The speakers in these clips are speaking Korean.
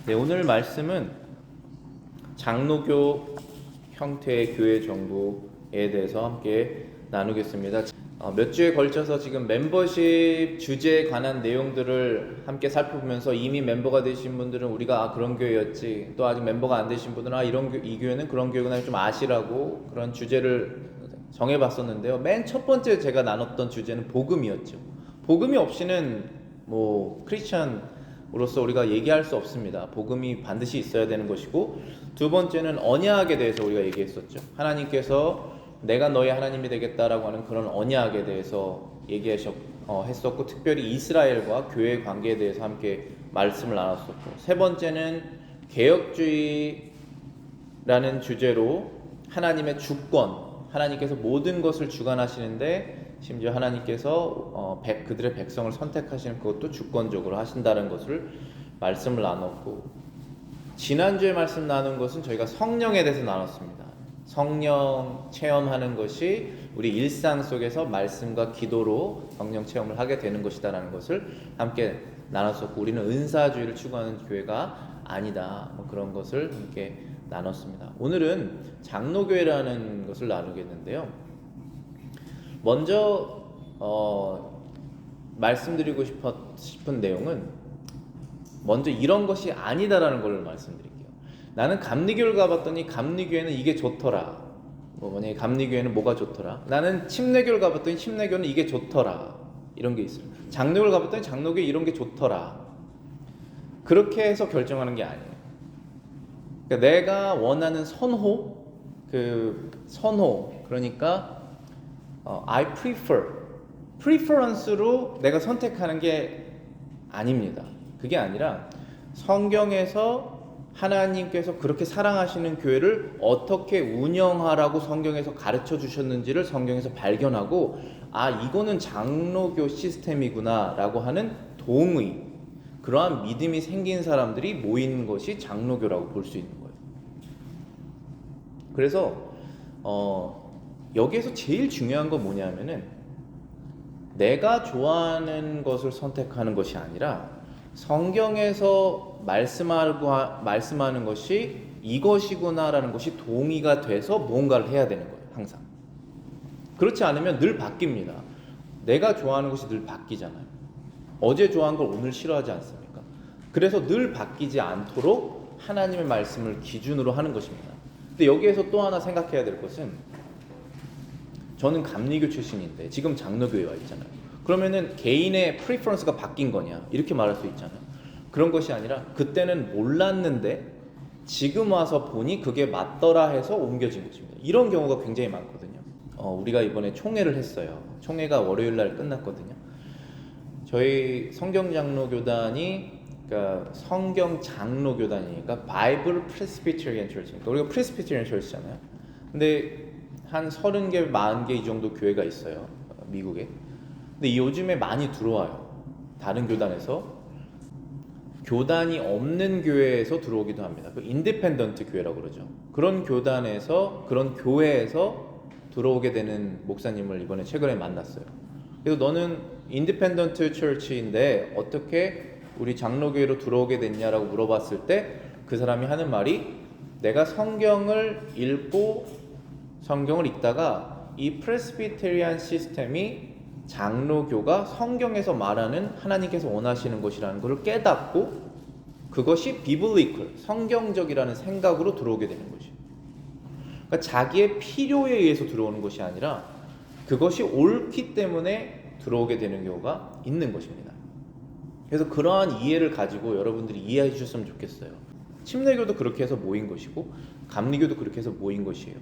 네, 오늘 말씀은 장로교 형태의 교회 정보에 대해서 함께 나누겠습니다. 몇 주에 걸쳐서 지금 멤버십 주제에 관한 내용들을 함께 살펴보면서 이미 멤버가 되신 분들은 우리가 그런 교회였지, 또 아직 멤버가 안 되신 분들은 이 교회는 그런 교회구나 좀 아시라고 그런 주제를 정해봤었는데요. 맨 첫 번째 제가 나눴던 주제는 복음이었죠. 복음이 없이는 크리스천으로서 우리가 얘기할 수 없습니다. 복음이 반드시 있어야 되는 것이고, 두 번째는 언약에 대해서 우리가 얘기했었죠. 하나님께서 내가 너의 하나님이 되겠다라고 하는 그런 언약에 대해서 했었고, 특별히 이스라엘과 교회의 관계에 대해서 함께 말씀을 나눴었고, 세 번째는 개혁주의라는 주제로 하나님의 주권, 하나님께서 모든 것을 주관하시는데 심지어 하나님께서 그들의 백성을 선택하시는 그것도 주권적으로 하신다는 것을 말씀을 나눴고, 지난주에 말씀 나눈 것은 저희가 성령에 대해서 나눴습니다. 성령 체험하는 것이 우리 일상 속에서 말씀과 기도로 성령 체험을 하게 되는 것이다라는 것을 함께 나눴었고, 우리는 은사주의를 추구하는 교회가 아니다, 그런 것을 함께 나눴습니다. 오늘은 장로교회라는 것을 나누겠는데요. 먼저 말씀드리고 싶은 내용은 먼저 이런 것이 아니다라는 걸 말씀드릴게요. 나는 감리교를 가봤더니 감리교회는 이게 좋더라. 만약에 감리교회는 뭐가 좋더라. 나는 침례교를 가봤더니 침례교는 이게 좋더라. 이런 게 있어요. 장로교를 가봤더니 장로교회 이런 게 좋더라. 그렇게 해서 결정하는 게 아니에요. 그러니까 내가 원하는 그러니까 I preference로 내가 선택하는 게 아닙니다. 그게 아니라 성경에서 하나님께서 그렇게 사랑하시는 교회를 어떻게 운영하라고 성경에서 가르쳐 주셨는지를 성경에서 발견하고, 이거는 장로교 시스템이구나 라고 하는 동의, 그러한 믿음이 생긴 사람들이 모인 것이 장로교라고 볼 수 있는 거예요. 그래서 여기에서 제일 중요한 건 뭐냐면은 내가 좋아하는 것을 선택하는 것이 아니라 성경에서 말씀하는 것이 이것이구나라는 것이 동의가 돼서 무언가를 해야 되는 거예요. 항상. 그렇지 않으면 늘 바뀝니다. 내가 좋아하는 것이 늘 바뀌잖아요. 어제 좋아한 걸 오늘 싫어하지 않습니까? 그래서 늘 바뀌지 않도록 하나님의 말씀을 기준으로 하는 것입니다. 근데 여기에서 또 하나 생각해야 될 것은, 저는 감리교 출신인데 지금 장로교에 와 있잖아요. 그러면은 개인의 프리퍼런스가 바뀐 거냐, 이렇게 말할 수 있잖아요. 그런 것이 아니라 그때는 몰랐는데 지금 와서 보니 그게 맞더라 해서 옮겨진 것입니다. 이런 경우가 굉장히 많거든요. 우리가 이번에 총회를 했어요. 총회가 월요일날 끝났거든요. 저희 성경장로교단이, 그러니까 성경장로교단이니까 바이블 프레스비테리안 처치니까 우리가 프레스비테리안 처치잖아요. 근데 한 30개, 40개 이 정도 교회가 있어요, 미국에. 근데 요즘에 많이 들어와요. 다른 교단에서, 교단이 없는 교회에서 들어오기도 합니다. 그 인디펜던트 교회라고 그러죠. 그런 교회에서 들어오게 되는 목사님을 이번에 최근에 만났어요. 그래서 너는 인디펜던트 처치인데 어떻게 우리 장로교회로 들어오게 됐냐라고 물어봤을 때 그 사람이 하는 말이, 내가 성경을 읽다가 이 프레스비테리안 시스템이 장로교가 성경에서 말하는 하나님께서 원하시는 것이라는 것을 깨닫고 그것이 비블리컬, 성경적이라는 생각으로 들어오게 되는 것이에요. 그러니까 자기의 필요에 의해서 들어오는 것이 아니라 그것이 옳기 때문에 들어오게 되는 경우가 있는 것입니다. 그래서 그러한 이해를 가지고 여러분들이 이해해 주셨으면 좋겠어요. 침례교도 그렇게 해서 모인 것이고 감리교도 그렇게 해서 모인 것이에요.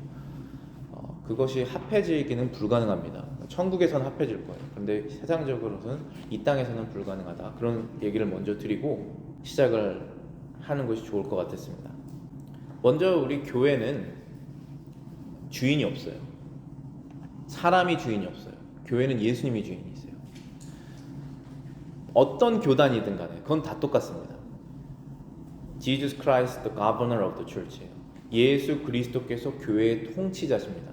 그것이 합해지기는 불가능합니다. 천국에서는 합해질 거예요. 그런데 세상적으로는, 이 땅에서는 불가능하다. 그런 얘기를 먼저 드리고 시작을 하는 것이 좋을 것 같았습니다. 먼저 우리 교회는 주인이 없어요. 사람이 주인이 없어요. 교회는 예수님이 주인이세요. 어떤 교단이든 간에 그건 다 똑같습니다. Jesus Christ, the governor of the church예요. 예수 그리스도께서 교회의 통치자십니다.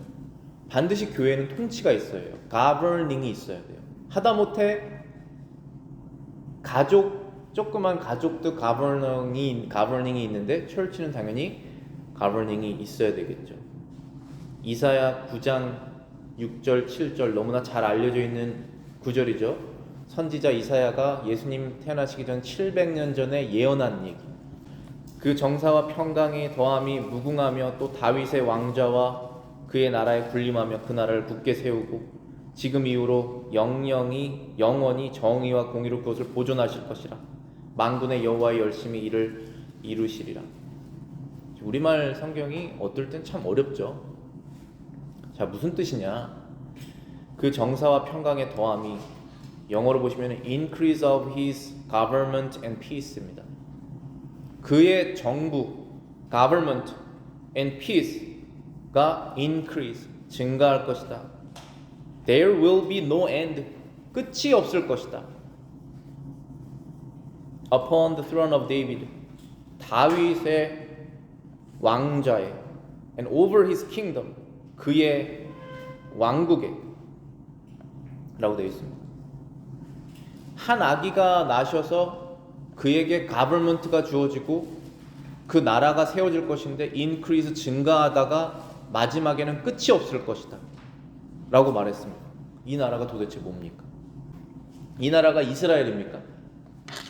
반드시 교회는 통치가 있어야 해요. governing 있어야 돼요. 하다못해 가족 조그만 가족도 가버닝이 있는데 철치는 당연히 가버닝이 있어야 되겠죠. 이사야 9장 6절 7절 너무나 잘 알려져 있는 구절이죠. 선지자 이사야가 예수님 태어나시기 전 700년 전에 예언한 얘기. 그 정사와 평강이 더함이 무궁하며 또 다윗의 왕좌와 그의 나라에 군림하며 그 나라를 굳게 세우고 지금 이후로 영원히 정의와 공의로 그것을 보존하실 것이라. 만군의 여호와의 열심히 이를 이루시리라. 우리말 성경이 어떨 땐 참 어렵죠. 자, 무슨 뜻이냐? 그 정사와 평강의 더함이 영어로 보시면 increase of his government and peace입니다. 그의 정부, government and peace가 increase, 증가할 것이다. There will be no end, 끝이 없을 것이다. Upon the throne of David, 다윗의 왕좌에, and over his kingdom, 그의 왕국에 라고 되어 있습니다. 한 아기가 나셔서 그에게 가버먼트가 주어지고 그 나라가 세워질 것인데 인크리즈 증가하다가 마지막에는 끝이 없을 것이다 라고 말했습니다. 이 나라가 도대체 뭡니까? 이 나라가 이스라엘입니까?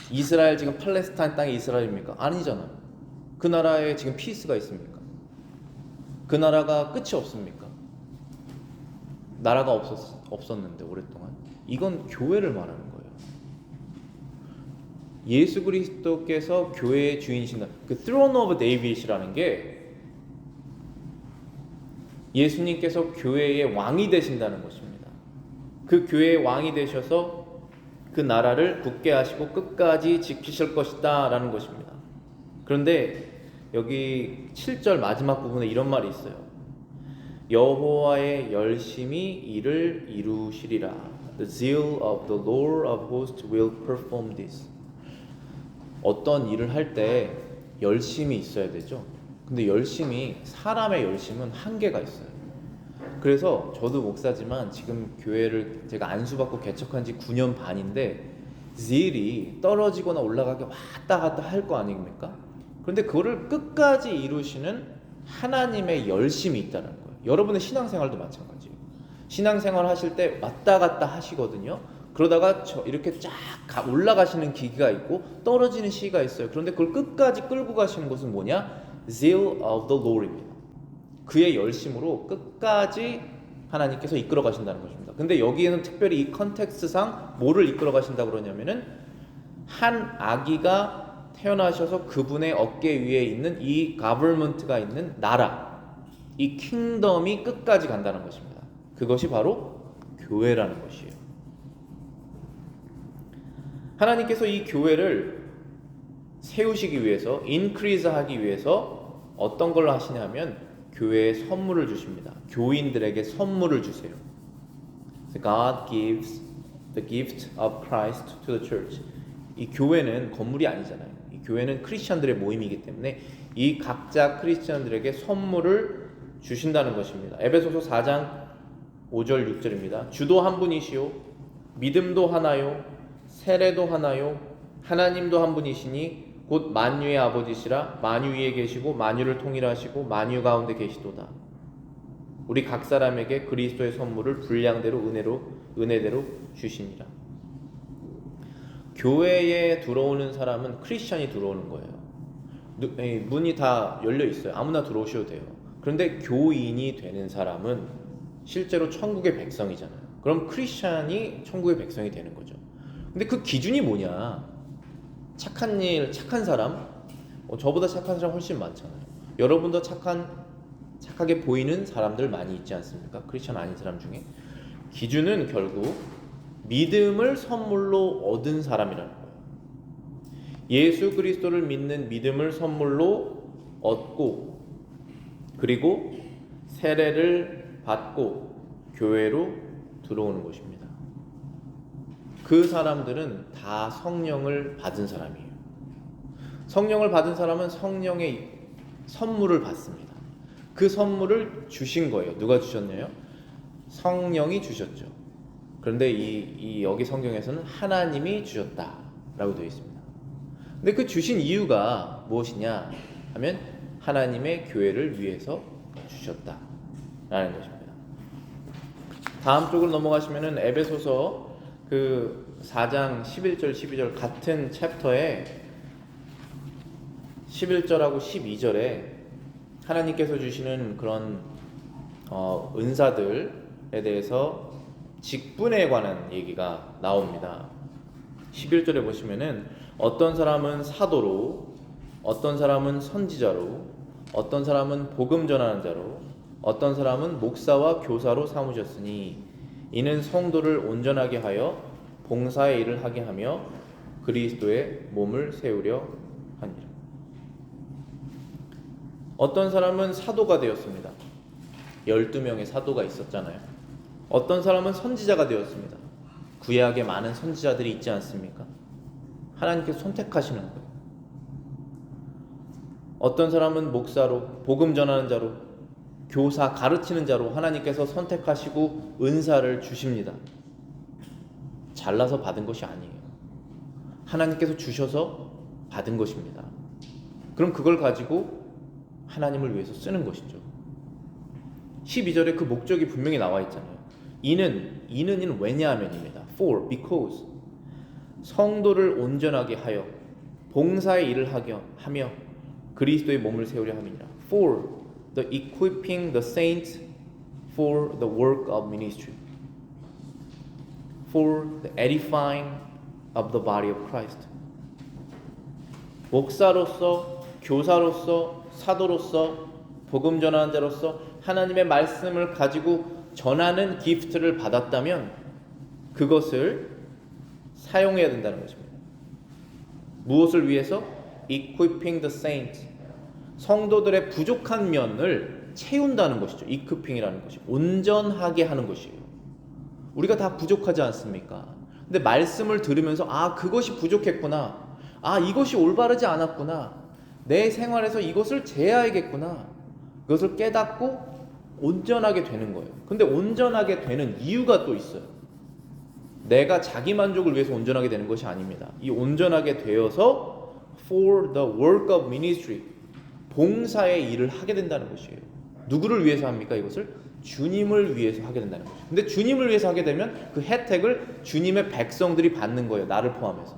이스라엘 지금 팔레스타인 땅이 이스라엘입니까? 아니잖아요. 그 나라에 지금 피스가 있습니까? 그 나라가 끝이 없습니까? 나라가 없었는데 오랫동안. 이건 교회를 말하는 거예요. 예수 그리스도께서 교회의 주인이신다. 그 throne of David이라는 게 예수님께서 교회의 왕이 되신다는 것입니다. 그 교회의 왕이 되셔서 그 나라를 굳게 하시고 끝까지 지키실 것이다 라는 것입니다. 그런데 여기 7절 마지막 부분에 이런 말이 있어요. 여호와의 열심히 이를 이루시리라. The zeal of the Lord of hosts will perform this. 어떤 일을 할 때 열심이 있어야 되죠. 근데 사람의 열심은 한계가 있어요. 그래서 저도 목사지만 지금 교회를 제가 안수받고 개척한 지 9년 반인데 zeal이 떨어지거나 올라가게 왔다 갔다 할 거 아닙니까? 그런데 그거를 끝까지 이루시는 하나님의 열심이 있다는 거예요. 여러분의 신앙생활도 마찬가지예요. 신앙생활 하실 때 왔다 갔다 하시거든요. 그러다가 이렇게 쫙 올라가시는 기기가 있고 떨어지는 시기가 있어요. 그런데 그걸 끝까지 끌고 가시는 것은 뭐냐? Zeal of the Lord입니다. 그의 열심으로 끝까지 하나님께서 이끌어 가신다는 것입니다. 근데 여기에는 특별히 이 컨텍스트상 뭐를 이끌어 가신다고 그러냐면은 한 아기가 태어나셔서 그분의 어깨 위에 있는 이 가버먼트가 있는 나라, 이 킹덤이 끝까지 간다는 것입니다. 그것이 바로 교회라는 것이에요. 하나님께서 이 교회를 세우시기 위해서, 인크리즈 하기 위해서 어떤 걸 하시냐면 교회에 선물을 주십니다. 교인들에게 선물을 주세요. God gives the gift of Christ to the church. 이 교회는 건물이 아니잖아요. 이 교회는 크리스천들의 모임이기 때문에 이 각자 크리스천들에게 선물을 주신다는 것입니다. 에베소서 4장 5절 6절입니다. 주도 한 분이시요 믿음도 하나요 세례도 하나요 하나님도 한 분이시니 곧 만유의 아버지시라 만유 위에 계시고 만유를 통일하시고 만유 가운데 계시도다. 우리 각 사람에게 그리스도의 선물을 분량대로 은혜대로 주시니라. 교회에 들어오는 사람은 크리스천이 들어오는 거예요. 문이 다 열려 있어요. 아무나 들어오셔도 돼요. 그런데 교인이 되는 사람은 실제로 천국의 백성이잖아요. 그럼 크리스천이 천국의 백성이 되는 거죠. 근데 그 기준이 뭐냐? 착한 사람, 저보다 착한 사람 훨씬 많잖아요. 여러분도 착하게 보이는 사람들 많이 있지 않습니까? 크리스천 아닌 사람 중에. 기준은 결국 믿음을 선물로 얻은 사람이라는 거예요. 예수 그리스도를 믿는 믿음을 선물로 얻고 그리고 세례를 받고 교회로 들어오는 것입니다. 그 사람들은 다 성령을 받은 사람이에요. 성령을 받은 사람은 성령의 선물을 받습니다. 그 선물을 주신 거예요. 누가 주셨나요? 성령이 주셨죠. 그런데 여기 성경에서는 하나님이 주셨다라고 되어 있습니다. 근데 그 주신 이유가 무엇이냐 하면 하나님의 교회를 위해서 주셨다라는 것입니다. 다음 쪽으로 넘어가시면은 에베소서 그 4장 11절 12절 같은 챕터에 11절하고 12절에 하나님께서 주시는 그런 은사들에 대해서 직분에 관한 얘기가 나옵니다. 11절에 보시면은 어떤 사람은 사도로, 어떤 사람은 선지자로, 어떤 사람은 복음 전하는 자로, 어떤 사람은 목사와 교사로 삼으셨으니 이는 성도를 온전하게 하여 봉사의 일을 하게 하며 그리스도의 몸을 세우려 하니라. 어떤 사람은 사도가 되었습니다. 12명의 사도가 있었잖아요. 어떤 사람은 선지자가 되었습니다. 구약에 많은 선지자들이 있지 않습니까? 하나님께서 선택하시는 거예요. 어떤 사람은 목사로, 복음 전하는 자로, 교사, 가르치는 자로 하나님께서 선택하시고 은사를 주십니다. 잘나서 받은 것이 아니에요. 하나님께서 주셔서 받은 것입니다. 그럼 그걸 가지고 하나님을 위해서 쓰는 것이죠. 12절에 그 목적이 분명히 나와 있잖아요. 이는 왜냐하면입니다. For, because 성도를 온전하게 하여 봉사의 일을 하며 그리스도의 몸을 세우려 함이니라. For the equipping the saints for the work of ministry. For the edifying of the body of Christ. 목사로서, 교사로서, 사도로서, 복음 전하는 자로서 하나님의 말씀을 가지고 전하는 기프트를 받았다면 그것을 사용해야 된다는 것입니다. 무엇을 위해서? Equipping the saints. 성도들의 부족한 면을 채운다는 것이죠. equipping이라는 것이 온전하게 하는 것이에요. 우리가 다 부족하지 않습니까? 근데 말씀을 들으면서 그것이 부족했구나. 이것이 올바르지 않았구나. 내 생활에서 이것을 제어해야겠구나. 그것을 깨닫고 온전하게 되는 거예요. 근데 온전하게 되는 이유가 또 있어요. 내가 자기 만족을 위해서 온전하게 되는 것이 아닙니다. 이 온전하게 되어서 for the work of ministry, 봉사의 일을 하게 된다는 것이에요. 누구를 위해서 합니까? 이것을 주님을 위해서 하게 된다는 거죠. 근데 주님을 위해서 하게 되면 그 혜택을 주님의 백성들이 받는 거예요. 나를 포함해서.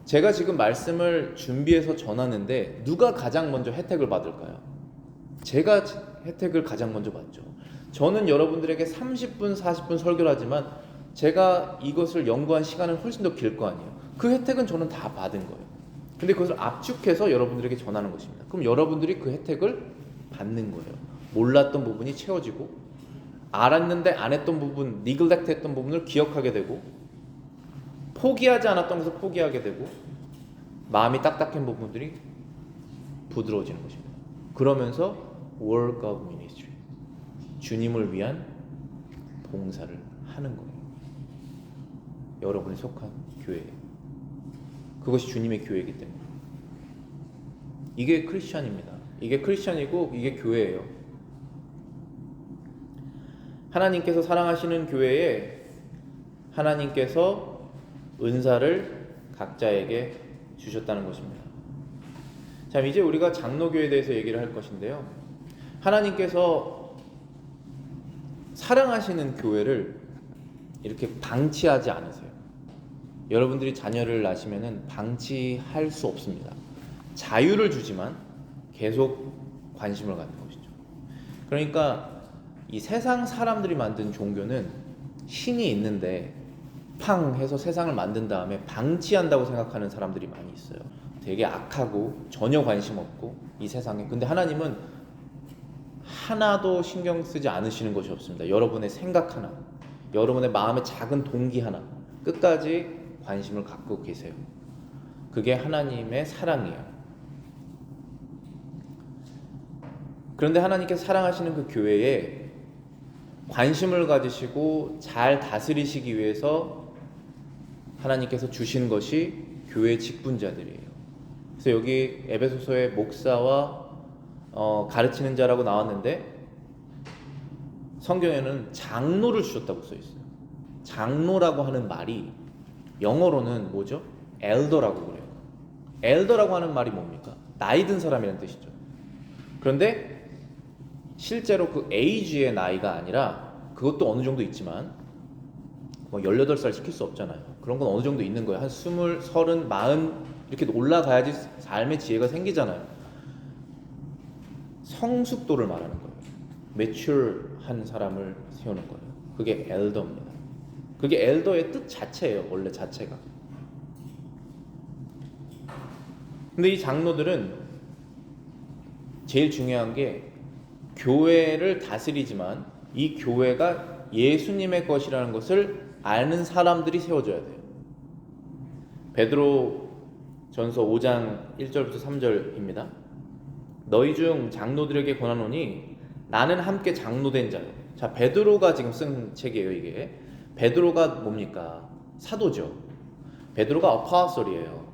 제가 지금 말씀을 준비해서 전하는데 누가 가장 먼저 혜택을 받을까요? 제가 혜택을 가장 먼저 받죠. 저는 여러분들에게 30분, 40분 설교를 하지만 제가 이것을 연구한 시간은 훨씬 더 길 거 아니에요. 그 혜택은 저는 다 받은 거예요. 근데 그것을 압축해서 여러분들에게 전하는 것입니다. 그럼 여러분들이 그 혜택을 받는 거예요. 몰랐던 부분이 채워지고, 알았는데 안 했던 부분, neglect 했던 부분을 기억하게 되고, 포기하지 않았던 것을 포기하게 되고, 마음이 딱딱한 부분들이 부드러워지는 것입니다. 그러면서 work of ministry, 주님을 위한 봉사를 하는 거예요. 여러분이 속한 교회에. 그것이 주님의 교회이기 때문에. 이게 크리스천입니다. 이게 크리스천이고 이게 교회예요. 하나님께서 사랑하시는 교회에 하나님께서 은사를 각자에게 주셨다는 것입니다. 자, 이제 우리가 장로교회에 대해서 얘기를 할 것인데요. 하나님께서 사랑하시는 교회를 이렇게 방치하지 않으세요. 여러분들이 자녀를 낳으시면은 방치할 수 없습니다. 자유를 주지만 계속 관심을 갖는 것이죠. 그러니까 이 세상 사람들이 만든 종교는 신이 있는데 팡 해서 세상을 만든 다음에 방치한다고 생각하는 사람들이 많이 있어요. 되게 악하고 전혀 관심 없고 이 세상에. 근데 하나님은 하나도 신경 쓰지 않으시는 것이 없습니다. 여러분의 생각 하나, 여러분의 마음의 작은 동기 하나 끝까지 관심을 갖고 계세요. 그게 하나님의 사랑이에요. 그런데 하나님께서 사랑하시는 그 교회에 관심을 가지시고 잘 다스리시기 위해서 하나님께서 주신 것이 교회 직분자들이에요. 그래서 여기 에베소서에 목사와 가르치는 자라고 나왔는데 성경에는 장로를 주셨다고 써 있어요. 장로라고 하는 말이 영어로는 뭐죠? 엘더라고 그래요. 엘더라고 하는 말이 뭡니까? 나이 든 사람이라는 뜻이죠. 그런데 실제로 그 에이지의 나이가 아니라, 그것도 어느 정도 있지만 뭐 18살 시킬 수 없잖아요. 그런 건 어느 정도 있는 거예요. 한 20, 30, 40 이렇게 올라가야지 삶의 지혜가 생기잖아요. 성숙도를 말하는 거예요. 매출한 사람을 세우는 거예요. 그게 엘더입니다. 그게 엘더의 뜻 자체예요. 원래 자체가. 근데 이 장로들은 제일 중요한 게 교회를 다스리지만 이 교회가 예수님의 것이라는 것을 아는 사람들이 세워줘야 돼요. 베드로 전서 5장 1절부터 3절입니다. 너희 중 장로들에게 권하노니 나는 함께 장로된 자요. 자, 베드로가 지금 쓴 책이에요. 이게 베드로가 뭡니까? 사도죠. 베드로가 어파솔이에요.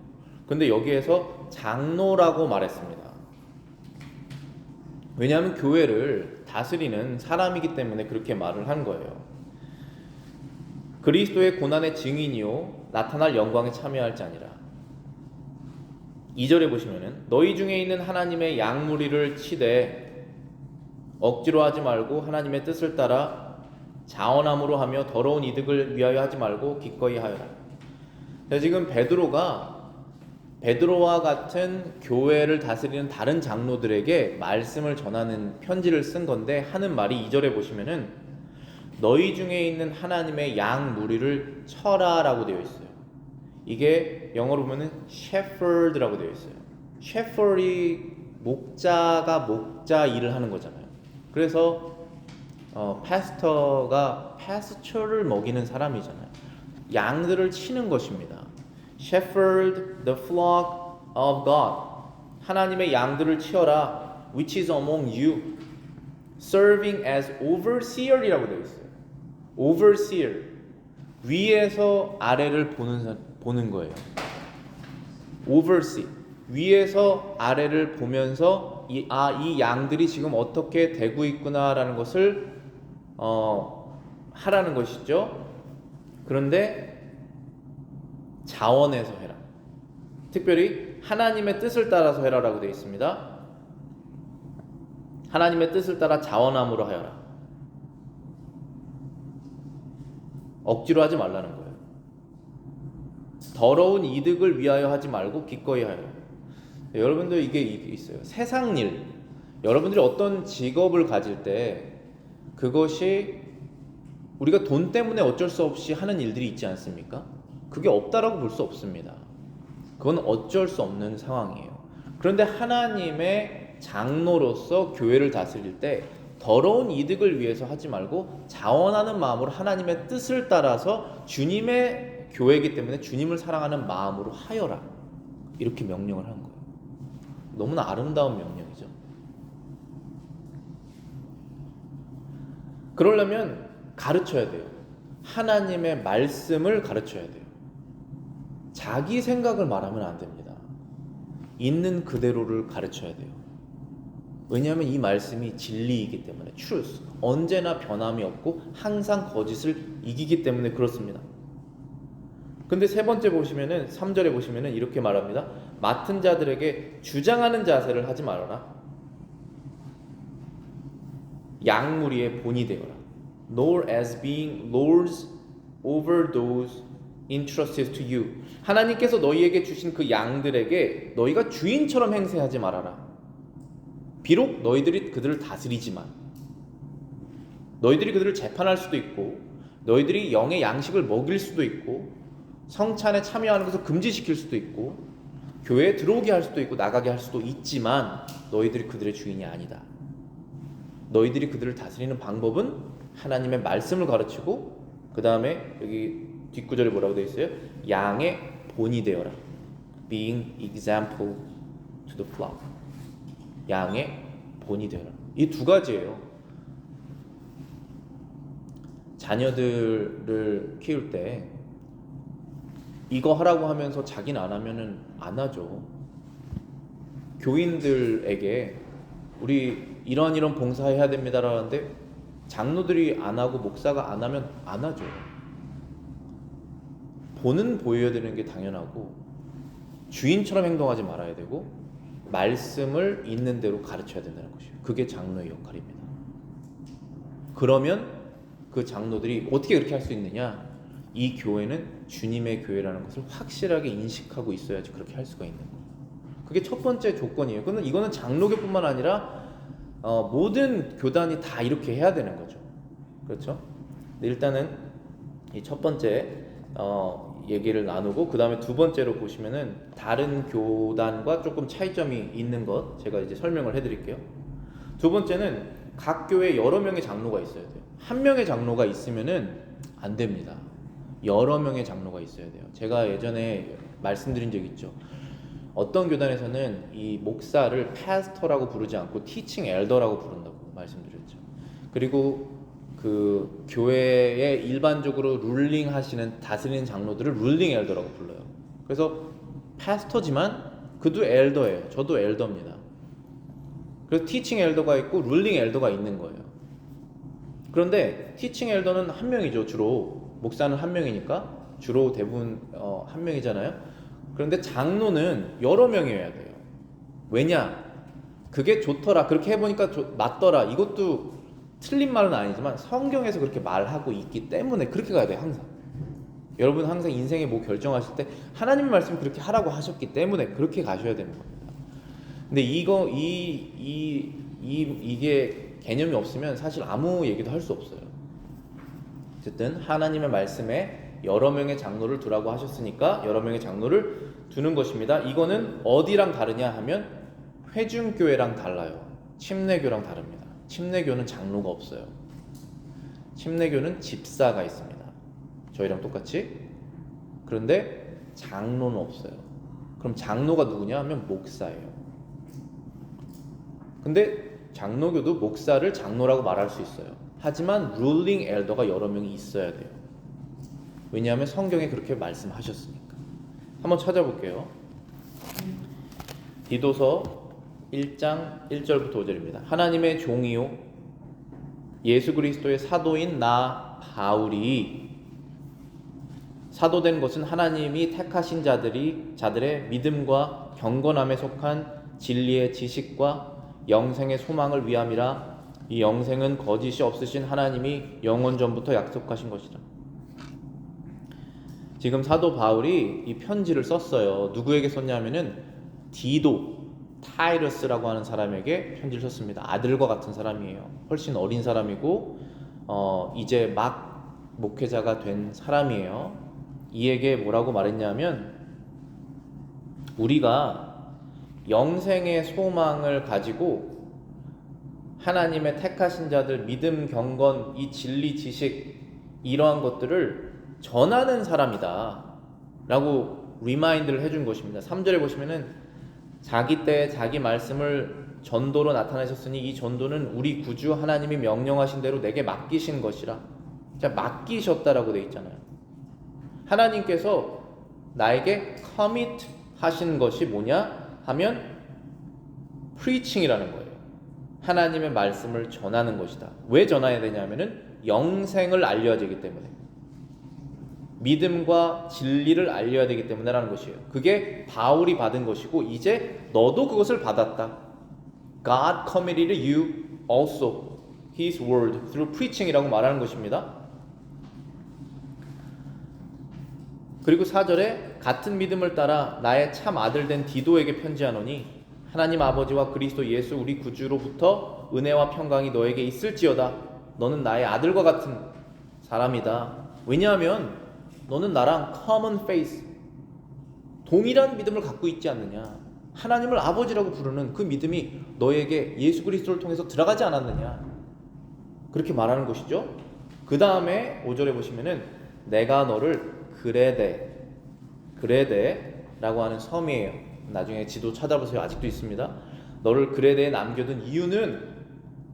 근데 여기에서 장로라고 말했습니다. 왜냐하면 교회를 다스리는 사람이기 때문에 그렇게 말을 한 거예요. 그리스도의 고난의 증인이요 나타날 영광에 참여할 자니라. 2절에 보시면은 너희 중에 있는 하나님의 양무리를 치되 억지로 하지 말고 하나님의 뜻을 따라 자원함으로 하며 더러운 이득을 위하여 하지 말고 기꺼이 하여라. 지금 베드로와 같은 교회를 다스리는 다른 장로들에게 말씀을 전하는 편지를 쓴 건데 하는 말이 2절에 보시면은 너희 중에 있는 하나님의 양 무리를 쳐라라고 되어 있어요. 이게 영어로 보면은 shepherd라고 되어 있어요. shepherd이 목자가 목자 일을 하는 거잖아요. 그래서 파스터가 pasture를 먹이는 사람이잖아요. 양들을 치는 것입니다. Shepherd the flock of God. 하나님의 양들을 치어라. Which is among you, serving as overseer이라고 되어 있어요. Overseer, 위에서 아래를 보는 거예요. Oversee, 위에서 아래를 보면서 이 양들이 지금 어떻게 되고 있구나라는 것을 하라는 것이죠. 그런데 자원해서 해라. 특별히 하나님의 뜻을 따라서 해라라고 되어 있습니다. 하나님의 뜻을 따라 자원함으로 하여라. 억지로 하지 말라는 거예요. 더러운 이득을 위하여 하지 말고 기꺼이 하여라. 여러분들 이게 있어요. 세상 일, 여러분들이 어떤 직업을 가질 때 그것이 우리가 돈 때문에 어쩔 수 없이 하는 일들이 있지 않습니까? 그게 없다라고 볼 수 없습니다. 그건 어쩔 수 없는 상황이에요. 그런데 하나님의 장로로서 교회를 다스릴 때 더러운 이득을 위해서 하지 말고 자원하는 마음으로 하나님의 뜻을 따라서 주님의 교회이기 때문에 주님을 사랑하는 마음으로 하여라. 이렇게 명령을 한 거예요. 너무나 아름다운 명령이죠. 그러려면 가르쳐야 돼요. 하나님의 말씀을 가르쳐야 돼요. 자기 생각을 말하면 안 됩니다. 있는 그대로를 가르쳐야 돼요. 왜냐하면 이 말씀이 진리이기 때문에, truth, 언제나 변함이 없고 항상 거짓을 이기기 때문에 그렇습니다. 근데 세 번째 보시면은 3절에 보시면은 이렇게 말합니다. 맡은 자들에게 주장하는 자세를 하지 말아라. 양무리의 본이 되어라. Nor as being lords over those entrusted to you. 하나님께서 너희에게 주신 그 양들에게 너희가 주인처럼 행세하지 말아라. 비록 너희들이 그들을 다스리지만, 너희들이 그들을 재판할 수도 있고, 너희들이 영의 양식을 먹일 수도 있고, 성찬에 참여하는 것을 금지시킬 수도 있고, 교회에 들어오게 할 수도 있고 나가게 할 수도 있지만 너희들이 그들의 주인이 아니다. 너희들이 그들을 다스리는 방법은 하나님의 말씀을 가르치고, 그 다음에 여기 뒷구절에 뭐라고 되어 있어요? 양의 본이 되어라. Being example to the flock. 양의 본이 되어라. 이 두 가지예요. 자녀들을 키울 때 이거 하라고 하면서 자기는 안 하면은 안 하죠. 교인들에게 우리 이런 봉사해야 됩니다라는데 장로들이 안 하고 목사가 안 하면 안 하죠. 보는 보여야 되는 게 당연하고, 주인처럼 행동하지 말아야 되고 말씀을 있는 대로 가르쳐야 된다는 것이에요. 그게 장로의 역할입니다. 그러면 그 장로들이 어떻게 그렇게 할 수 있느냐? 이 교회는 주님의 교회라는 것을 확실하게 인식하고 있어야지 그렇게 할 수가 있는 거예요. 그게 첫 번째 조건이에요. 이거는 장로교뿐만 아니라 모든 교단이 다 이렇게 해야 되는 거죠. 그렇죠? 일단은 이 첫 번째 얘기를 나누고 그 다음에 두 번째로 보시면은 다른 교단과 조금 차이점이 있는 것 제가 이제 설명을 해드릴게요. 두 번째는 각 교회에 여러 명의 장로가 있어야 돼요. 한 명의 장로가 있으면은 안 됩니다. 여러 명의 장로가 있어야 돼요. 제가 예전에 말씀드린 적 있죠. 어떤 교단에서는 이 목사를 패스터라고 부르지 않고 티칭 엘더라고 부른다고 말씀드렸죠. 그리고 그 교회에 일반적으로 룰링 하시는 다스리는 장로들을 룰링 엘더라고 불러요. 그래서 패스터지만 그도 엘더예요. 저도 엘더입니다. 그래서 티칭 엘더가 있고 룰링 엘더가 있는 거예요. 그런데 티칭 엘더는 한 명이죠. 주로 목사는 한 명이니까 주로 대부분 한 명이잖아요. 그런데 장로는 여러 명이어야 돼요. 왜냐? 그게 좋더라. 그렇게 해보니까 맞더라. 이것도 틀린 말은 아니지만 성경에서 그렇게 말하고 있기 때문에 그렇게 가야 돼요. 항상. 여러분 항상 인생에 뭐 결정하실 때 하나님의 말씀 그렇게 하라고 하셨기 때문에 그렇게 가셔야 되는 겁니다. 근데 이게 개념이 없으면 사실 아무 얘기도 할 수 없어요. 어쨌든 하나님의 말씀에 여러 명의 장로를 두라고 하셨으니까 여러 명의 장로를 두는 것입니다. 이거는 어디랑 다르냐 하면 회중교회랑 달라요. 침례교랑 다릅니다. 침례교는 장로가 없어요. 침례교는 집사가 있습니다. 저희랑 똑같이. 그런데 장로는 없어요. 그럼 장로가 누구냐 하면 목사예요. 근데 장로교도 목사를 장로라고 말할 수 있어요. 하지만 룰링 엘더가 여러 명이 있어야 돼요. 왜냐하면 성경에 그렇게 말씀하셨으니까. 한번 찾아볼게요. 디도서 1장 1절부터 5절입니다. 하나님의 종이요 예수 그리스도의 사도인 나 바울이 사도된 것은 하나님이 택하신 자들의 믿음과 경건함에 속한 진리의 지식과 영생의 소망을 위함이라. 이 영생은 거짓이 없으신 하나님이 영원 전부터 약속하신 것이라. 지금 사도 바울이 이 편지를 썼어요. 누구에게 썼냐면은 디도 타이러스라고 하는 사람에게 편지를 썼습니다. 아들과 같은 사람이에요. 훨씬 어린 사람이고 이제 막 목회자가 된 사람이에요. 이에게 뭐라고 말했냐면 우리가 영생의 소망을 가지고 하나님의 택하신 자들 믿음, 경건, 이 진리, 지식 이러한 것들을 전하는 사람이다 라고 리마인드를 해준 것입니다. 3절에 보시면은 자기 때 자기 말씀을 전도로 나타내셨으니 이 전도는 우리 구주 하나님이 명령하신 대로 내게 맡기신 것이라. 자, 맡기셨다라고 되어 있잖아요. 하나님께서 나에게 커밋 하신 것이 뭐냐 하면 preaching이라는 거예요. 하나님의 말씀을 전하는 것이다. 왜 전해야 되냐면은 영생을 알려야 되기 때문에, 믿음과 진리를 알려야 되기 때문에라는 것이에요. 그게 바울이 받은 것이고 이제 너도 그것을 받았다. God committed you also His word through preaching이라고 말하는 것입니다. 그리고 4절에 같은 믿음을 따라 나의 참 아들 된 디도에게 편지하노니 하나님 아버지와 그리스도 예수 우리 구주로부터 은혜와 평강이 너에게 있을지어다. 너는 나의 아들과 같은 사람이다. 왜냐하면 너는 나랑 common faith, 동일한 믿음을 갖고 있지 않느냐. 하나님을 아버지라고 부르는 그 믿음이 너에게 예수 그리스도를 통해서 들어가지 않았느냐. 그렇게 말하는 것이죠. 그 다음에 5절에 보시면은 내가 너를 그레데라고 하는 섬이에요. 나중에 지도 찾아보세요. 아직도 있습니다. 너를 그레데에 남겨둔 이유는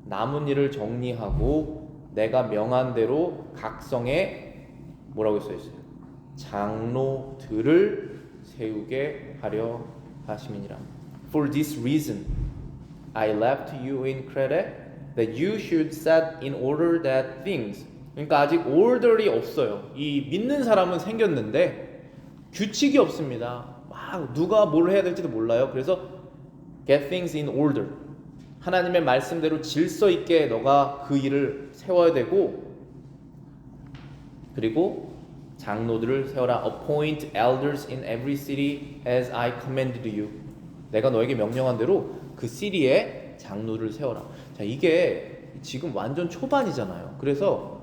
남은 일을 정리하고 내가 명한 대로 각성에 뭐라고 써 있어요? 장로들을 세우게 하려 하심이니라. For this reason I left you in Crete that you should set in order that things. 그러니까 아직 order이 없어요. 이 믿는 사람은 생겼는데 규칙이 없습니다. 막 누가 뭘 해야 될지도 몰라요. 그래서 get things in order. 하나님의 말씀대로 질서 있게 너가 그 일을 세워야 되고, 그리고 장로들을 세워라. Appoint elders in every city as I commanded you. 내가 너에게 명령한 대로 그 시리에 장로를 세워라. 자, 이게 지금 완전 초반이잖아요. 그래서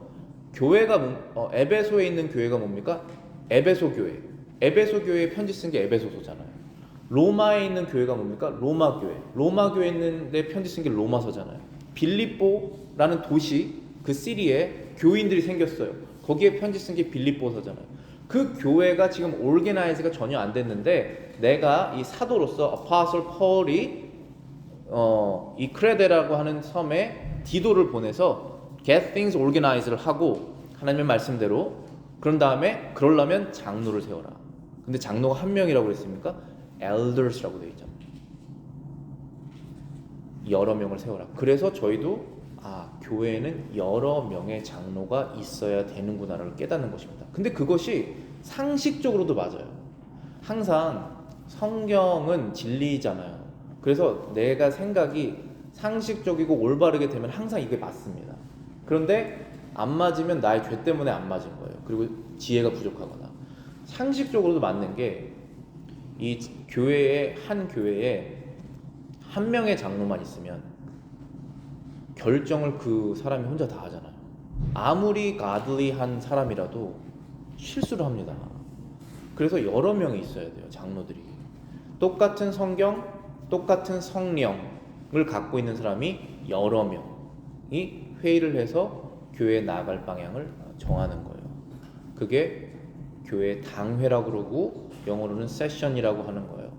교회가 에베소에 있는 교회가 뭡니까? 에베소 교회. 에베소 교회에 편지 쓴 게 에베소서잖아요. 로마에 있는 교회가 뭡니까? 로마 교회. 로마 교회에 있는데 편지 쓴 게 로마서잖아요. 빌립보라는 도시, 그 시리에 교인들이 생겼어요. 거기에 편지 쓴 게 빌립보서잖아요. 그 교회가 지금 올게나이즈가 전혀 안 됐는데, 내가 이 사도로서 아포스톨 폴이 이 크레데라고 하는 섬에 디도를 보내서 get things organized를 하고, 하나님의 말씀대로, 그런 다음에 그러려면 장로를 세워라. 근데 장로가 한 명이라고 그랬습니까? elders라고 되어 있잖아요. 여러 명을 세워라. 그래서 저희도 교회에는 여러 명의 장로가 있어야 되는구나를 깨닫는 것입니다. 근데 그것이 상식적으로도 맞아요. 항상 성경은 진리잖아요. 그래서 내가 생각이 상식적이고 올바르게 되면 항상 이게 맞습니다. 그런데 안 맞으면 나의 죄 때문에 안 맞은 거예요. 그리고 지혜가 부족하거나. 상식적으로도 맞는 게, 이 교회에, 한 교회에 한 명의 장로만 있으면 결정을 그 사람이 혼자 다 하잖아요. 아무리 가들리한 사람이라도 실수를 합니다. 그래서 여러 명이 있어야 돼요, 장로들이. 똑같은 성경, 똑같은 성령을 갖고 있는 사람이 여러 명이 회의를 해서 교회에 나아갈 방향을 정하는 거예요. 그게 교회 당회라고 그러고 영어로는 세션이라고 하는 거예요.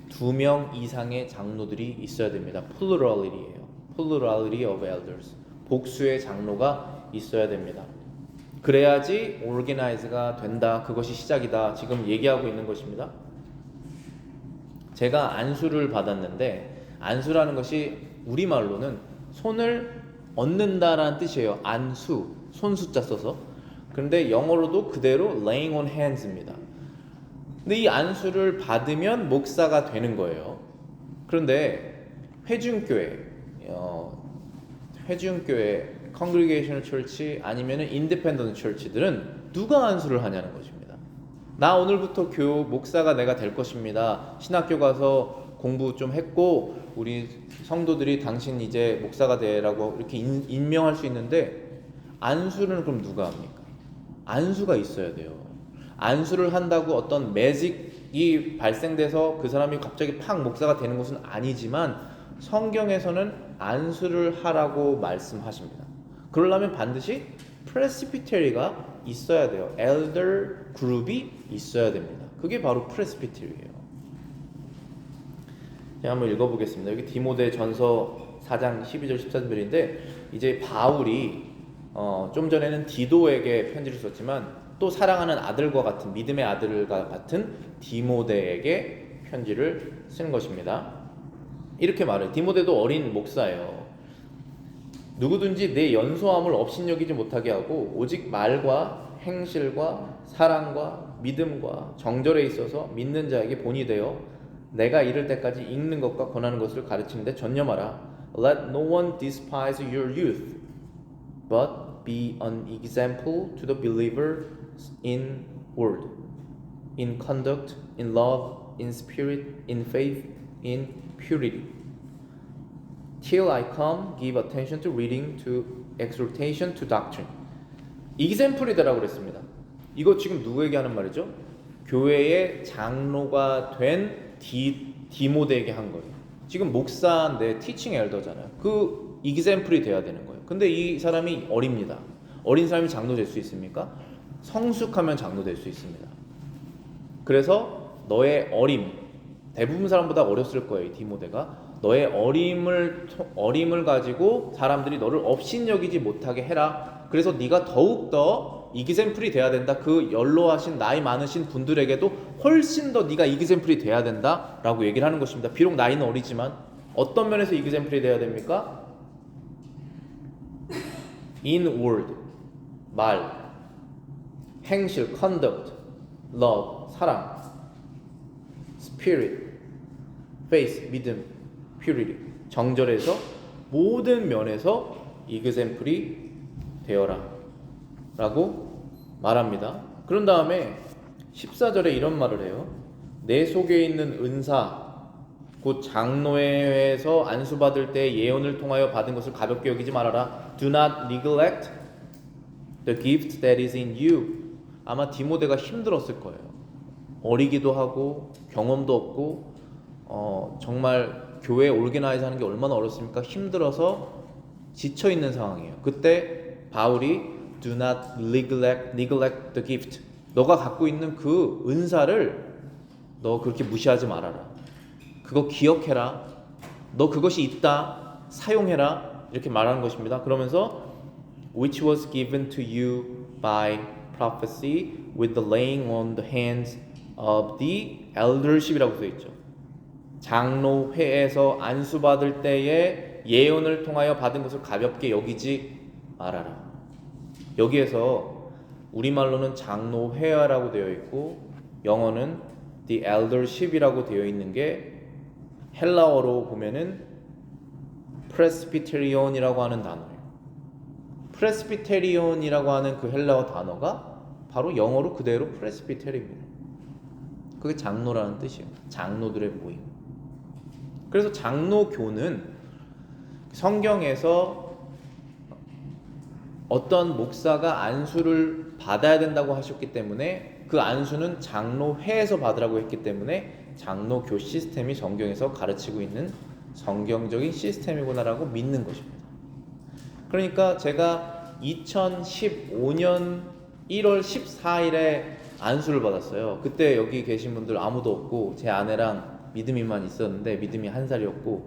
2명 이상의 장로들이 있어야 됩니다. plurality예요. plurality of elders. 복수의 장로가 있어야 됩니다. 그래야지 organize가 된다. 그것이 시작이다. 지금 얘기하고 있는 것입니다. 제가 안수를 받았는데, 안수라는 것이 우리말로는 손을 얻는다라는 뜻이에요. 안수, 손 숫자 써서. 그런데 영어로도 그대로 laying on hands입니다. 근데 이 안수를 받으면 목사가 되는 거예요. 그런데 회중교회, Congregational Church 아니면은 Independent Church들은 누가 안수를 하냐는 것입니다. 나 오늘부터 목사가 내가 될 것입니다. 신학교 가서 공부 좀 했고 우리 성도들이 당신 이제 목사가 되라고 이렇게 임명할 수 있는데, 안수는 그럼 누가 합니까? 안수가 있어야 돼요. 안수를 한다고 어떤 매직이 발생돼서 그 사람이 갑자기 팍 목사가 되는 것은 아니지만, 성경에서는 안수를 하라고 말씀하십니다. 그러려면 반드시 프레스비테리가 있어야 돼요. 엘더 그룹이 있어야 됩니다. 그게 바로 프레스비테리예요. 제가 한번 읽어보겠습니다. 여기 디모데 전서 4장 12절 13절인데, 이제 바울이 좀 전에는 디도에게 편지를 썼지만 또 사랑하는 아들과 같은, 믿음의 아들과 같은 디모데에게 편지를 쓴 것입니다. 이렇게 말해요. 디모데도 어린 목사예요. 누구든지 내 연소함을 업신여기지 못하게 하고 오직 말과 행실과 사랑과 믿음과 정절에 있어서 믿는 자에게 본이 되어 내가 이를 때까지 읽는 것과 권하는 것을 가르치는데 전념하라. Let no one despise your youth, but be an example to the believers in word, in conduct, in love, in spirit, in faith, in purity. Till I come, give attention to reading, to exhortation, to doctrine. example이 되라고 그랬습니다. 이거 지금 누구에게 하는 말이죠? 교회의 장로가 된 디모데에게 한 거예요. 지금 목사인데 티칭 엘더잖아요. 그 example이 돼야 되는 거예요. 근데 이 사람이 어립니다. 어린 사람이 장로 될 수 있습니까? 성숙하면 장로 될 수 있습니다. 그래서 너의 어림, 대부분 사람보다 어렸을 거예요, 이 디모데가. 너의 어림을 가지고 사람들이 너를 업신여기지 못하게 해라. 그래서 네가 더욱더 이기샘플이 돼야 된다. 그 연로하신 나이 많으신 분들에게도 훨씬 더 네가 이기샘플이 돼야 된다 라고 얘기를 하는 것입니다. 비록 나이는 어리지만 어떤 면에서 이기샘플이 돼야 됩니까? In word, 말, 행실, conduct, love, 사랑, spirit, faith, 믿음, purity, 정절에서 모든 면에서 example이 되어라 라고 말합니다. 그런 다음에 14절에 이런 말을 해요. 내 속에 있는 은사 곧 장로회에서 안수받을 때 예언을 통하여 받은 것을 가볍게 여기지 말아라. Do not neglect the gift that is in you. 아마 디모데가 힘들었을 거예요. 어리기도 하고 경험도 없고 정말 교회 올게나이즈 하는 게 얼마나 어렵습니까? 힘들어서 지쳐있는 상황이에요. 그때 바울이 Do not neglect the gift. 너가 갖고 있는 그 은사를 너 그렇게 무시하지 말아라. 그거 기억해라. 너 그것이 있다. 사용해라. 이렇게 말하는 것입니다. 그러면서 which was given to you by prophecy with the laying on the hands of the eldership이라고 써 있죠. 장로회에서 안수받을 때에 예언을 통하여 받은 것을 가볍게 여기지 말아라. 여기에서 우리말로는 장로회라고 되어 있고 영어는 the eldership이라고 되어 있는 게 헬라어로 보면은 presbyterian이라고 하는 단어예요. presbyterian이라고 하는 그 헬라어 단어가 바로 영어로 그대로 presbyterian입니다. 그게 장로라는 뜻이에요. 장로들의 모임. 그래서 장로교는 성경에서 어떤 목사가 안수를 받아야 된다고 하셨기 때문에 그 안수는 장로회에서 받으라고 했기 때문에 장로교 시스템이 성경에서 가르치고 있는 성경적인 시스템이구나라고 믿는 것입니다. 그러니까 제가 2015년 1월 14일에 안수를 받았어요. 그때 여기 계신 분들 아무도 없고 제 아내랑 믿음이만 있었는데 믿음이 1살이었고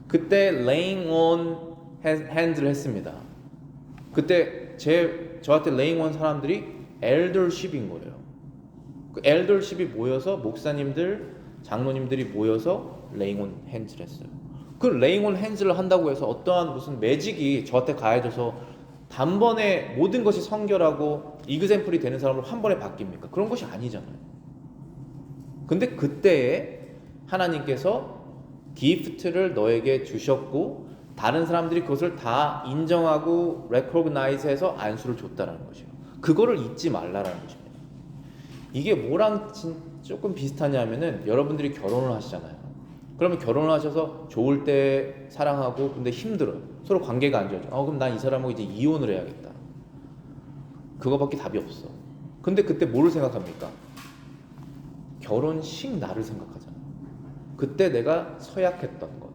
그때 laying on hands를 했습니다. 그때 저한테 laying on 사람들이 eldership인 거예요. 그 eldership이 모여서 목사님들, 장로님들이 모여서 laying on hands를 했어요. 그 laying on hands를 한다고 해서 어떠한 무슨 매직이 저한테 가해져서 단번에 모든 것이 성결하고 이그샘플이 되는 사람을 한 번에 바뀝니까? 그런 것이 아니잖아요. 근데 그때에 하나님께서 기프트를 너에게 주셨고 다른 사람들이 그것을 다 인정하고 recognize해서 안수를 줬다는 것이에요. 그거를 잊지 말라라는 것입니다. 이게 뭐랑 조금 비슷하냐면은 여러분들이 결혼을 하시잖아요. 그러면 결혼을 하셔서 좋을 때 사랑하고 근데 힘들어요. 서로 관계가 안 좋아져. 그럼 난 이 사람하고 이제 이혼을 해야겠다. 그거밖에 답이 없어. 근데 그때 뭐를 생각합니까? 결혼식 날을 생각하잖아. 그때 내가 서약했던 것.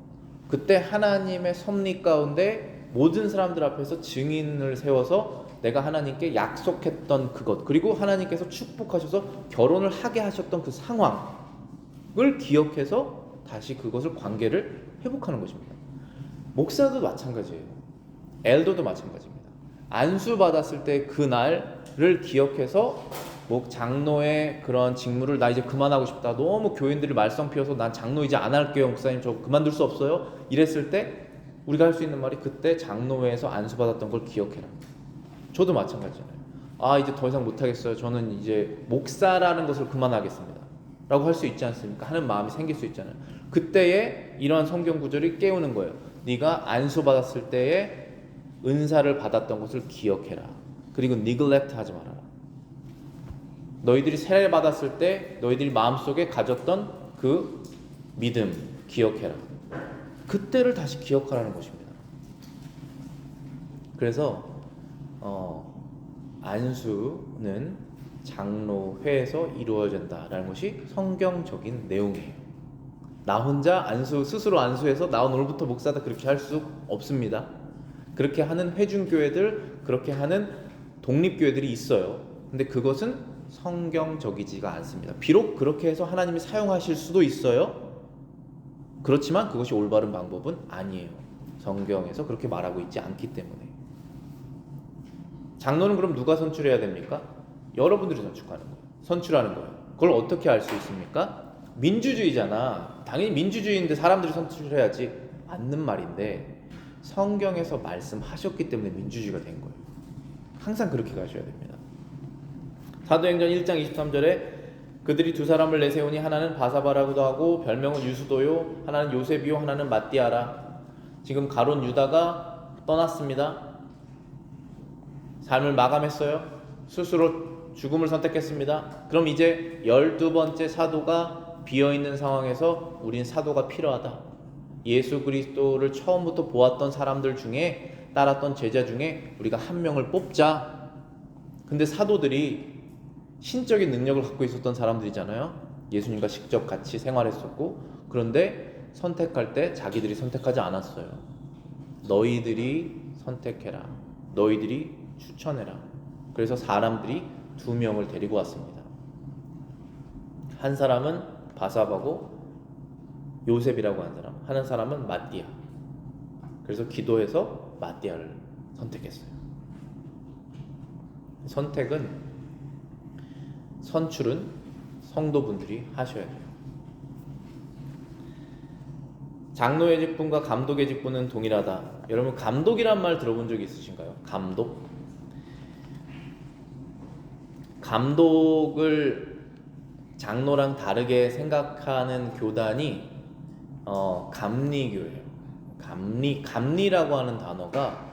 그때 하나님의 섭리 가운데 모든 사람들 앞에서 증인을 세워서 내가 하나님께 약속했던 그것, 그리고 하나님께서 축복하셔서 결혼을 하게 하셨던 그 상황을 기억해서 다시 그것을 관계를 회복하는 것입니다. 목사도 마찬가지예요. 엘더도 마찬가지입니다. 안수 받았을 때 그날을 기억해서 장로의 그런 직무를 나 이제 그만하고 싶다. 너무 교인들이 말썽 피워서 난 장로 이제 안 할게요. 목사님 저 그만둘 수 없어요. 이랬을 때 우리가 할 수 있는 말이 그때 장로회에서 안수 받았던 걸 기억해라. 저도 마찬가지잖아요. 이제 더 이상 못하겠어요. 저는 이제 목사라는 것을 그만하겠습니다. 라고 할 수 있지 않습니까? 하는 마음이 생길 수 있잖아요. 그때에 이러한 성경 구절이 깨우는 거예요. 네가 안수 받았을 때에 은사를 받았던 것을 기억해라. 그리고 neglect 하지 말아라. 너희들이 세례 받았을 때 너희들이 마음속에 가졌던 그 믿음 기억해라. 그때를 다시 기억하라는 것입니다. 그래서 안수는 장로회에서 이루어진다라는 것이 성경적인 내용이에요. 나 혼자 스스로 안수해서 나 오늘부터 목사다 그렇게 할 수 없습니다. 그렇게 하는 회중교회들, 그렇게 하는 독립교회들이 있어요. 근데 그것은 성경적이지가 않습니다. 비록 그렇게 해서 하나님이 사용하실 수도 있어요. 그렇지만 그것이 올바른 방법은 아니에요. 성경에서 그렇게 말하고 있지 않기 때문에. 장로는 그럼 누가 선출해야 됩니까? 여러분들이 선출하는 거예요. 그걸 어떻게 알 수 있습니까? 민주주의잖아. 당연히 민주주의인데 사람들이 선출해야지. 맞는 말인데 성경에서 말씀하셨기 때문에 민주주의가 된 거예요. 항상 그렇게 가셔야 됩니다. 사도행전 1장 23절에 그들이 두 사람을 내세우니 하나는 바사바라고도 하고 별명은 유수도요, 하나는 요셉이요, 하나는 마띠아라. 지금 가룟 유다가 떠났습니다. 삶을 마감했어요. 스스로 죽음을 선택했습니다. 그럼 이제 12번째 사도가 비어있는 상황에서 우린 사도가 필요하다. 예수 그리스도를 처음부터 보았던 사람들 중에, 따랐던 제자 중에 우리가 한 명을 뽑자. 근데 사도들이 신적인 능력을 갖고 있었던 사람들이잖아요. 예수님과 직접 같이 생활했었고, 그런데 선택할 때 자기들이 선택하지 않았어요. 너희들이 선택해라. 너희들이 추천해라. 그래서 사람들이 2명을 데리고 왔습니다. 한 사람은 바사바고 요셉이라고 하는 사람, 하는 사람은 마띠아. 그래서 기도해서 마띠아를 선택했어요. 선출은 성도분들이 하셔야 돼요. 장로의 직분과 감독의 직분은 동일하다. 여러분, 감독이란 말 들어본 적 있으신가요? 감독을 장로랑 다르게 생각하는 교단이 감리교예요. 감리라고 하는 단어가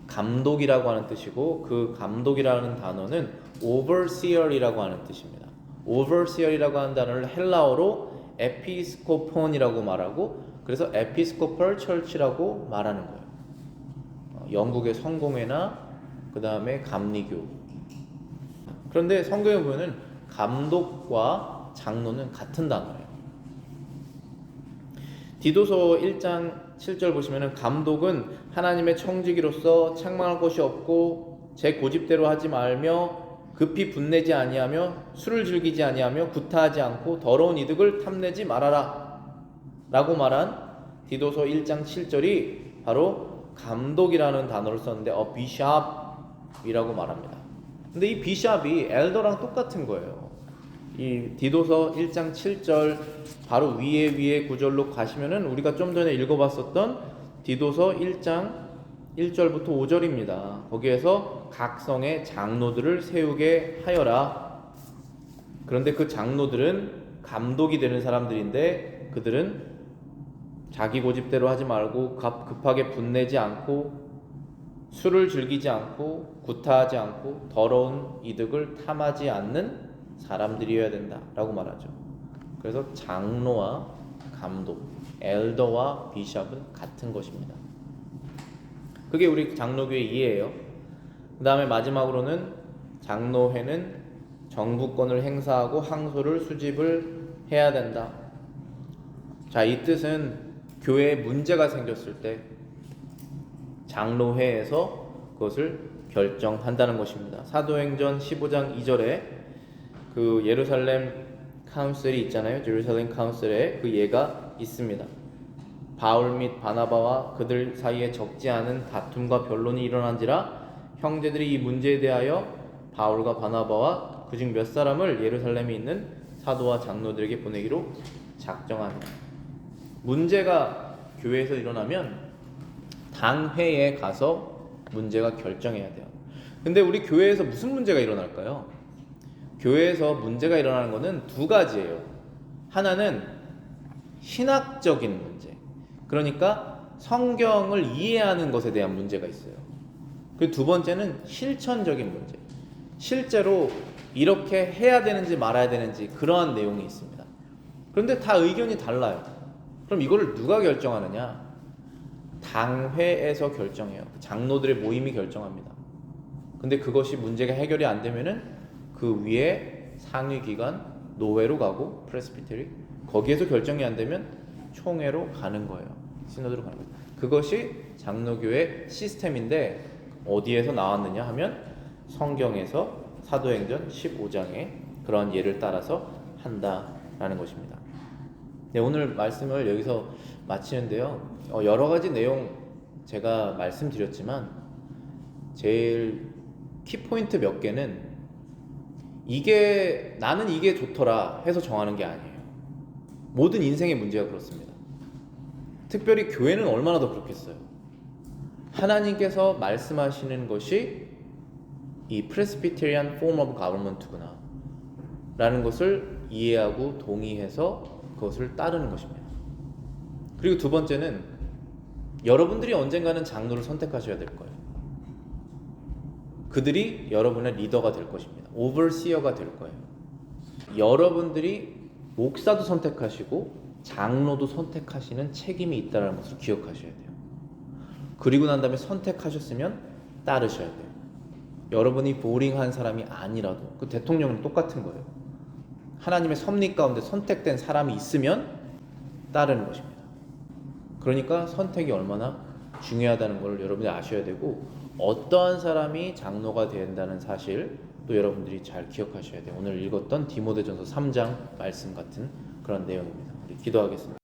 감독이라고 하는 뜻이고, 그 감독이라는 단어는 overseer이라고 하는 뜻입니다. overseer이라고 하는 단어를 헬라어로 에피스코폰이라고 말하고, 그래서 에피스코펄 철치라고 말하는 거예요. 영국의 성공회나 그 다음에 감리교. 그런데 성경에 보면은 감독과 장로는 같은 단어예요. 디도서 1장 7절 보시면은 감독은 하나님의 청지기로서 책망할 것이 없고 제 고집대로 하지 말며 급히 분내지 아니하며 술을 즐기지 아니하며 구타하지 않고 더러운 이득을 탐내지 말아라 라고 말한 디도서 1장 7절이 바로 감독이라는 단어를 썼는데 bishop이라고 말합니다. 근데 이 비샵이 엘더랑 똑같은 거예요. 이 디도서 1장 7절 바로 위에 구절로 가시면은 우리가 좀 전에 읽어봤었던 디도서 1장 1절부터 5절입니다. 거기에서 각 성의 장로들을 세우게 하여라. 그런데 그 장로들은 감독이 되는 사람들인데 그들은 자기 고집대로 하지 말고 급하게 분내지 않고 술을 즐기지 않고 구타하지 않고 더러운 이득을 탐하지 않는 사람들이어야 된다라고 말하죠. 그래서 장로와 감독, 엘더와 비숍은 같은 것입니다. 그게 우리 장로교의 이해예요. 그 다음에 마지막으로는 장로회는 정부권을 행사하고 항소를 수집을 해야 된다. 자, 이 뜻은 교회에 문제가 생겼을 때 장로회에서 그것을 결정한다는 것입니다. 사도행전 15장 2절에 그 예루살렘 카운슬이 있잖아요. 예루살렘 카운슬에 그 예가 있습니다. 바울 및 바나바와 그들 사이에 적지 않은 다툼과 변론이 일어난지라 형제들이 이 문제에 대하여 바울과 바나바와 그중 몇 사람을 예루살렘에 있는 사도와 장로들에게 보내기로 작정합니다. 문제가 교회에서 일어나면 당회에 가서 문제가 결정해야 돼요. 근데 우리 교회에서 무슨 문제가 일어날까요? 교회에서 문제가 일어나는 것은 두 가지예요. 하나는 신학적인 문제, 그러니까 성경을 이해하는 것에 대한 문제가 있어요. 그리고 두 번째는 실천적인 문제, 실제로 이렇게 해야 되는지 말아야 되는지 그러한 내용이 있습니다. 그런데 다 의견이 달라요. 그럼 이거를 누가 결정하느냐? 당회에서 결정해요. 장로들의 모임이 결정합니다. 근데 그것이 문제가 해결이 안 되면은 그 위에 상위기관 노회로 가고 프레스비테리, 거기에서 결정이 안 되면 총회로 가는 거예요. 시노드로 가는 거예요. 그것이 장로교의 시스템인데 어디에서 나왔느냐 하면 성경에서 사도행전 15장에 그런 예를 따라서 한다라는 것입니다. 네, 오늘 말씀을 여기서 마치는데요. 여러 가지 내용 제가 말씀드렸지만 제일 키포인트 몇 개는 나는 이게 좋더라 해서 정하는 게 아니에요. 모든 인생의 문제가 그렇습니다. 특별히 교회는 얼마나 더 그렇겠어요. 하나님께서 말씀하시는 것이 이 프레스비테리안 폼 오브 가버먼트구나. 라는 것을 이해하고 동의해서 그것을 따르는 것입니다. 그리고 두 번째는 여러분들이 언젠가는 장로를 선택하셔야 될 거예요. 그들이 여러분의 리더가 될 것입니다. 오버시어가 될 거예요. 여러분들이 목사도 선택하시고 장로도 선택하시는 책임이 있다는 것을 기억하셔야 돼요. 그리고 난 다음에 선택하셨으면 따르셔야 돼요. 여러분이 보링한 사람이 아니라도 그 대통령은 똑같은 거예요. 하나님의 섭리 가운데 선택된 사람이 있으면 따르는 것입니다. 그러니까 선택이 얼마나 중요하다는 걸 여러분이 아셔야 되고, 어떠한 사람이 장로가 된다는 사실 또 여러분들이 잘 기억하셔야 돼요. 오늘 읽었던 디모데전서 3장 말씀 같은 그런 내용입니다. 우리 기도하겠습니다.